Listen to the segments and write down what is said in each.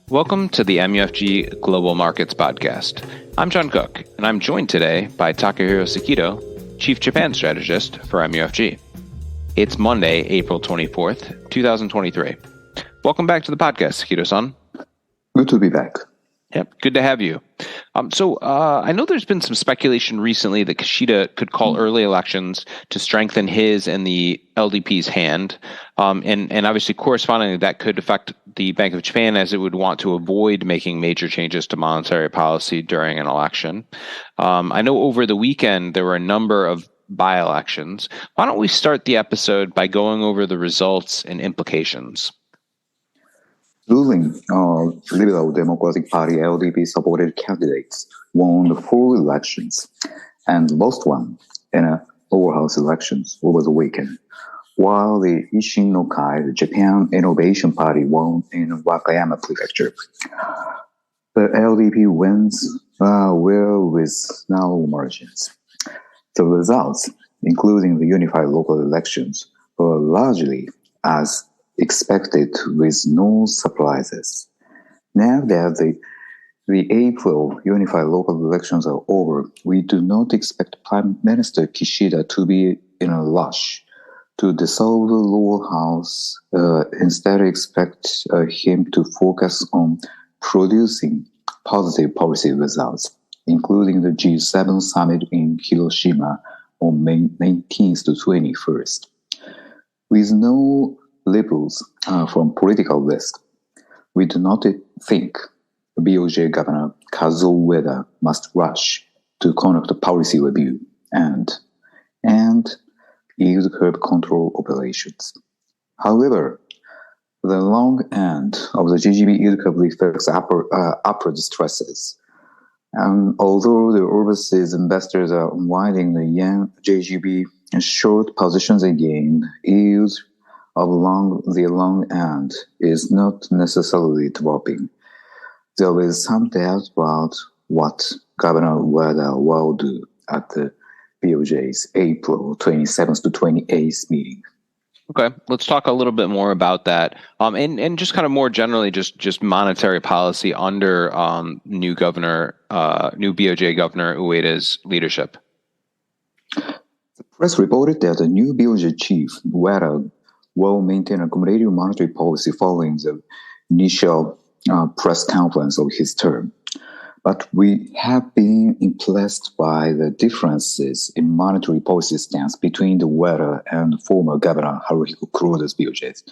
Welcome to the MUFG Global Markets Podcast. I'm John Cook, and I'm joined today by Takahiro Sekido, Chief Japan Strategist for MUFG. It's Monday, April 24th, 2023. Welcome back to the podcast, Sekido-san. Good to be back. Yep, good to have you. I know there's been some speculation recently that Kishida could call early elections to strengthen his and the LDP's hand. And obviously, correspondingly, that could affect the Bank of Japan as it would want to avoid making major changes to monetary policy during an election. I know over the weekend, there were a number of by-elections. Why don't we start the episode by going over the results and implications? Ruling Liberal Democratic Party LDP-supported candidates won the 4 elections and lost one in lower house elections over the weekend, while the Isshin no Kai, the Japan Innovation Party, won in Wakayama Prefecture. The LDP wins were with narrow margins. The results, including the unified local elections, were largely as expected with no surprises. Now that the April unified local elections are over, we do not expect Prime Minister Kishida to be in a rush to dissolve the lower house. Instead, expect him to focus on producing positive policy results, including the G7 summit in Hiroshima on May 19th to 21st. With no labels from political risk, we do not think BoJ Governor Kazuo Ueda must rush to conduct a policy review and yield curve control operations. However, the long end of the JGB yield curve reflects upward stresses. And although the overseas investors are unwinding the yen JGB short positions again, yields of the long end is not necessarily dropping. There is some doubt about what Governor Ueda will do at the BoJ's April 27th to 28th meeting. Okay, let's talk a little bit more about that, and just kind of more generally, just monetary policy under new BoJ Governor Ueda's leadership. The press reported that the new BoJ chief Ueda will maintain a accommodative monetary policy following the initial press conference of his term. But we have been impressed by the differences in monetary policy stance between the Ueda and former Governor Haruhiko Kuroda's BoJs.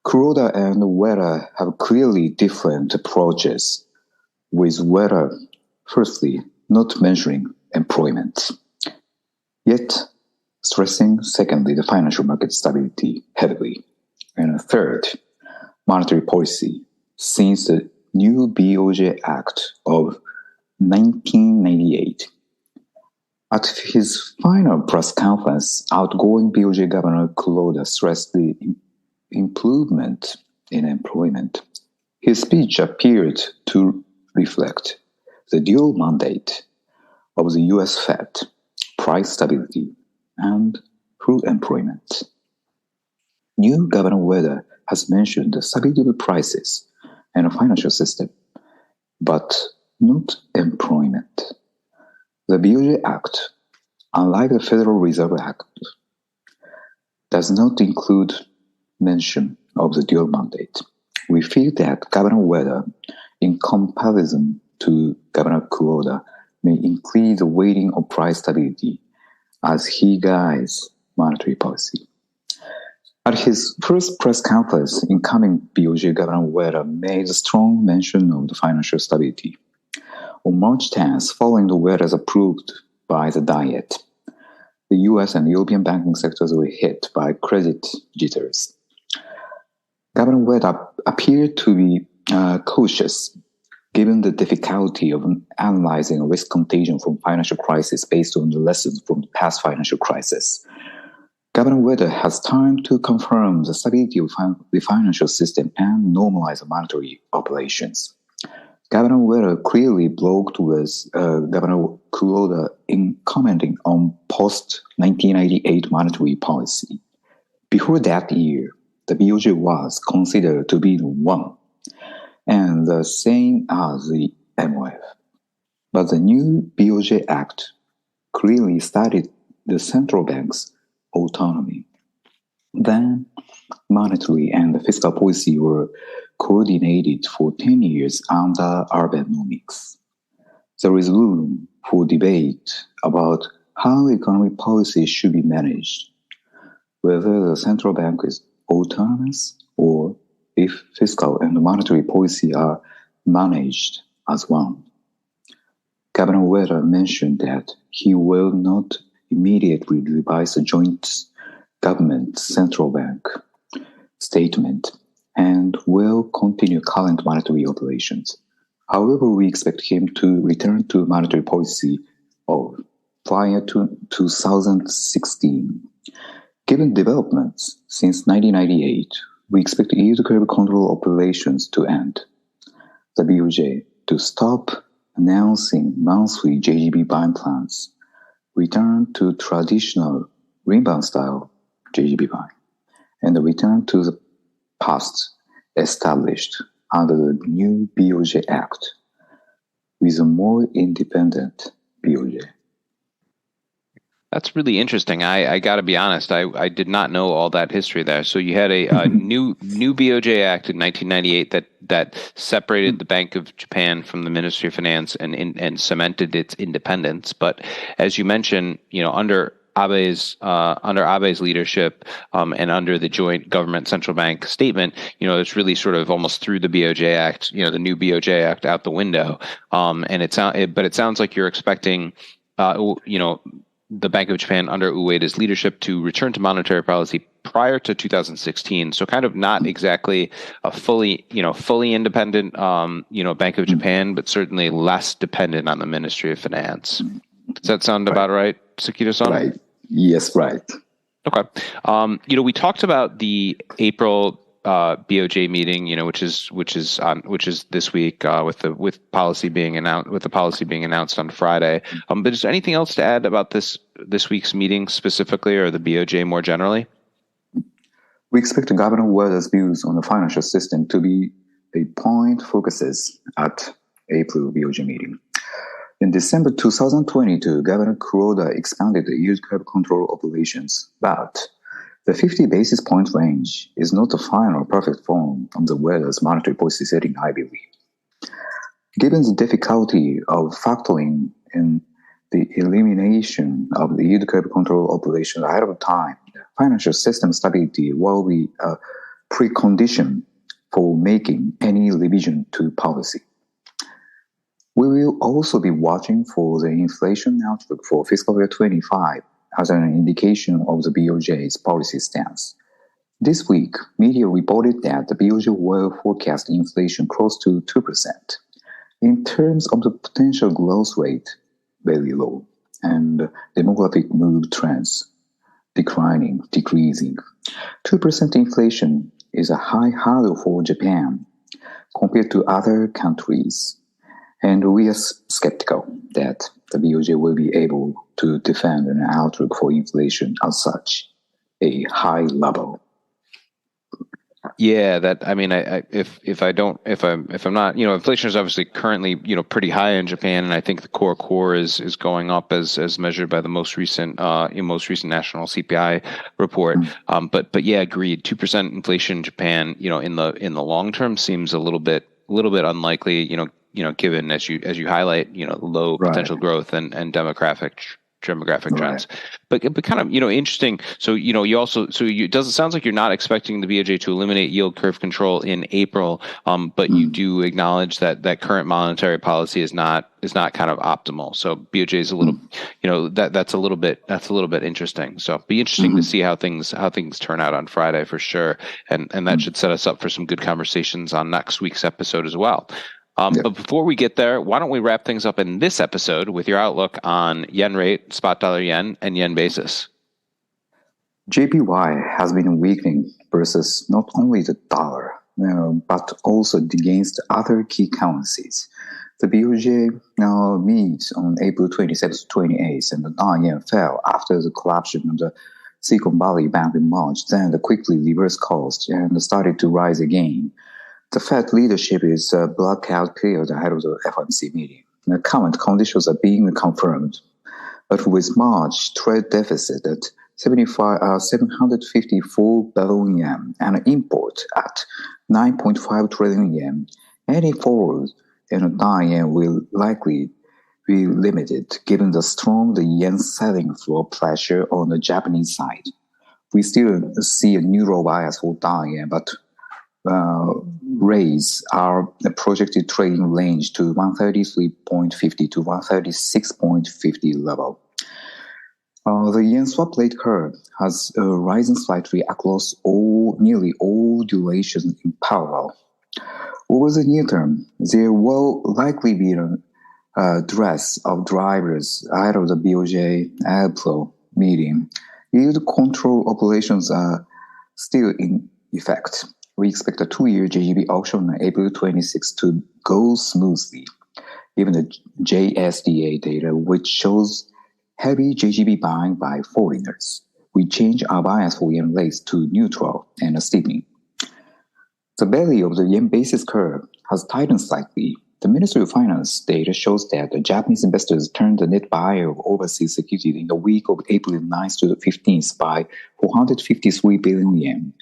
Kuroda and Ueda have clearly different approaches, with Ueda, firstly, not measuring employment, yet stressing, secondly, the financial market stability heavily. And third, monetary policy. Since the new BoJ Act of 1998, at his final press conference, outgoing BoJ Governor Kuroda stressed the improvement in employment. His speech appeared to reflect the dual mandate of the U.S. Fed, price stability, and full employment. New Governor Ueda has mentioned the stability of prices and a financial system, but not employment. The BoJ Act, unlike the Federal Reserve Act, does not include mention of the dual mandate. We feel that Governor Ueda, in comparison to Governor Kuroda, may increase the weighting of price stability as he guides monetary policy. At his first press conference, incoming BoJ Governor Ueda made a strong mention of the financial stability. On March 10th, following the Ueda's approved by the Diet, the U.S. and European banking sectors were hit by credit jitters. Governor Ueda appeared to be cautious, given the difficulty of analyzing risk contagion from financial crisis based on the lessons from the past financial crisis. Governor Ueda has time to confirm the stability of the financial system and normalize monetary operations. Governor Ueda clearly blocked with Governor Kuroda in commenting on post-1998 monetary policy. Before that year, the BoJ was considered to be the one and the same as the MOF. But the new BoJ Act clearly stated the central bank's autonomy. Then, monetary and fiscal policy were coordinated for 10 years under Abenomics. There is room for debate about how economic policy should be managed, whether the central bank is autonomous or if fiscal and monetary policy are managed as one. Governor Ueda mentioned that he will not immediately revise the joint government central bank statement and will continue current monetary operations. However, we expect him to return to monetary policy of prior to 2016. Given developments since 1998, we expect yield curve control operations to end, the BoJ to stop announcing monthly JGB buying plans, return to traditional rebound-style JGB buying, and return to the past established under the new BoJ Act with a more independent BoJ. That's really interesting. I got to be honest. I did not know all that history there. So you had a new BoJ Act in 1998 that separated the Bank of Japan from the Ministry of Finance and cemented its independence. But as you mentioned, under Abe's leadership and under the joint government central bank statement, it's really sort of almost threw the BoJ Act, the new BoJ Act out the window. But it sounds like you're expecting, the Bank of Japan under Ueda's leadership to return to monetary policy prior to 2016. So kind of not exactly a fully independent, Bank of Japan, but certainly less dependent on the Ministry of Finance. Does that sound about right, Sekido-san? Right. Yes, right. Okay. We talked about the April BoJ meeting, which is this week with the policy being announced on Friday. But is there anything else to add about this week's meeting specifically, or the BoJ more generally? We expect Governor Ueda's views on the financial system to be a point focuses at April BoJ meeting. In December 2022, Governor Kuroda expanded the yield curve control operations, but the 50 basis point range is not the final perfect form of the Ueda's monetary policy setting, I believe. Given the difficulty of factoring in the elimination of the yield curve control operations ahead of time, financial system stability will be a precondition for making any revision to policy. We will also be watching for the inflation outlook for fiscal year 25 as an indication of the BoJ's policy stance. This week, media reported that the BoJ will forecast inflation close to 2%. In terms of the potential growth rate, very low, and demographic mood trends, decreasing. 2% inflation is a high hurdle for Japan compared to other countries, and we are skeptical that the BoJ will be able to defend an outlook for inflation at such a high level. Yeah, if I'm not, inflation is obviously currently, pretty high in Japan, and I think the core is going up as measured by the most recent national CPI report. But yeah, agreed. 2% inflation in Japan, in the long term seems a little bit unlikely, given as you highlight, low potential growth and demographic trends, but kind of, interesting. So, it doesn't sound like you're not expecting the BoJ to eliminate yield curve control in April, but you do acknowledge that current monetary policy is not kind of optimal. So BoJ is a little, that's a little bit interesting. So be interesting to see how things turn out on Friday for sure, and that should set us up for some good conversations on next week's episode as well. But before we get there, why don't we wrap things up in this episode with your outlook on yen rate, spot dollar yen, and yen basis? JPY has been weakening versus not only the dollar, but also against other key currencies. The BoJ now meets on April 27th to 28th, and the yen fell after the collapse of the Silicon Valley Bank in March, then quickly reversed course and started to rise again. The Fed leadership is a blackout period ahead of the FOMC meeting. The current conditions are being confirmed. But with March trade deficit at 754 billion yen and import at 9.5 trillion yen, any forward and dollar yen will likely be limited given the strong yen selling floor pressure on the Japanese side. We still see a neutral bias for dollar yen, but raise our projected trading range to 133.50 to 136.50 level. The yen swap rate curve has risen slightly across nearly all durations in parallel. Over the near term, there will likely be a dress of drivers ahead of the BoJ April meeting. Yield control operations are still in effect. We expect a 2-year JGB auction on April 26 to go smoothly. Even the JSDA data, which shows heavy JGB buying by foreigners, we change our bias for yen rates to neutral and steepening. The belly of the yen basis curve has tightened slightly. The Ministry of Finance data shows that the Japanese investors turned the net buyer of overseas securities in the week of April 9th to the 15th by 453 billion yen.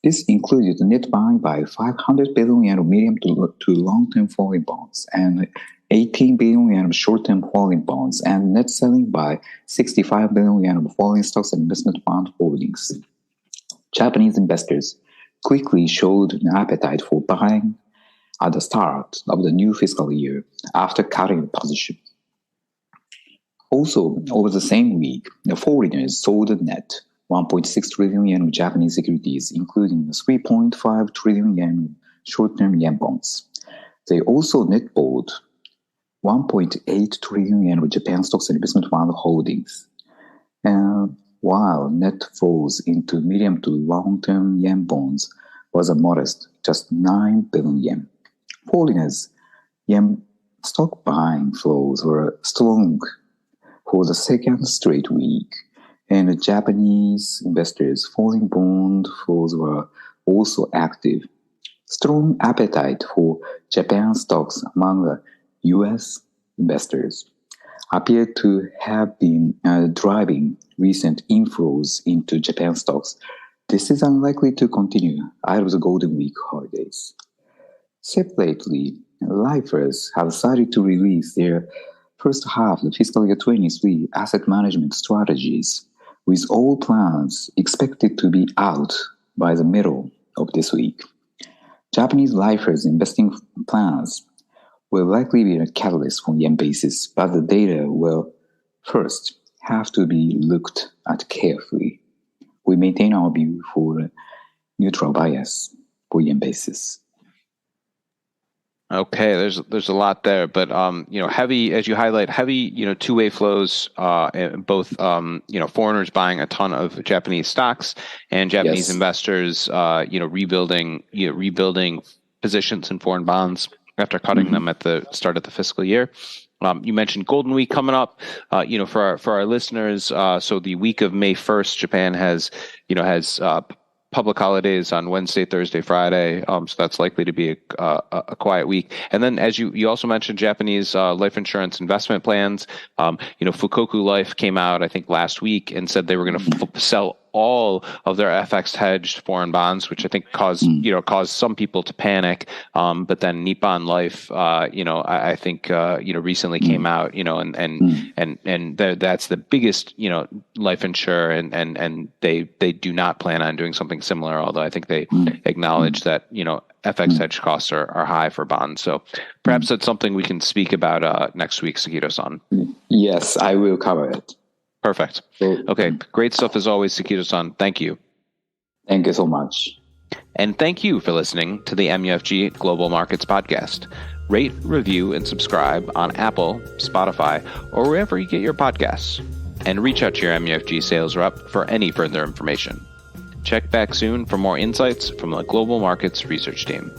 This included the net buying by 500 billion yen of medium to long-term foreign bonds and 18 billion yen of short-term foreign bonds, and net selling by 65 billion yen of foreign stocks and investment fund holdings. Japanese investors quickly showed an appetite for buying at the start of the new fiscal year after cutting the position. Also, over the same week, the foreigners sold a net 1.6 trillion yen of Japanese securities, including 3.5 trillion yen short-term yen bonds. They also net bought 1.8 trillion yen of Japan stocks and investment fund holdings. And while net flows into medium to long-term yen bonds was a modest, just 9 billion yen. Foreigners' yen stock buying flows were strong for the second straight week, and the Japanese investors' foreign bond flows were also active. Strong appetite for Japan stocks among the U.S. investors appeared to have been driving recent inflows into Japan stocks. This is unlikely to continue out of the Golden Week holidays. Separately, lifers have decided to release their first half of the fiscal year 23 asset management strategies, with all plans expected to be out by the middle of this week. Japanese lifers' investing plans will likely be a catalyst for yen basis, but the data will first have to be looked at carefully. We maintain our view for neutral bias for yen basis. Okay, there's a lot there, but heavy, as you highlight, heavy two-way flows, both foreigners buying a ton of Japanese stocks and Japanese investors rebuilding positions in foreign bonds after cutting them at the start of the fiscal year. You mentioned Golden Week coming up. For our listeners, so the week of May 1st, Japan has public holidays on Wednesday, Thursday, Friday. So that's likely to be a quiet week. And then, as you also mentioned, Japanese life insurance investment plans. Fukoku Life came out, I think, last week and said they were going to sell all of their FX hedged foreign bonds, which I think caused some people to panic. But then Nippon Life, I think recently came out, and that's the biggest life insurer, and they do not plan on doing something similar. Although I think they acknowledge that FX hedge costs are high for bonds. So perhaps that's something we can speak about next week, Sekido-san. Yes, I will cover it. Perfect. Okay, great stuff as always, Sekido-san. Thank you. Thank you so much. And thank you for listening to the MUFG Global Markets Podcast. Rate, review, and subscribe on Apple, Spotify, or wherever you get your podcasts. And reach out to your MUFG sales rep for any further information. Check back soon for more insights from the Global Markets Research Team.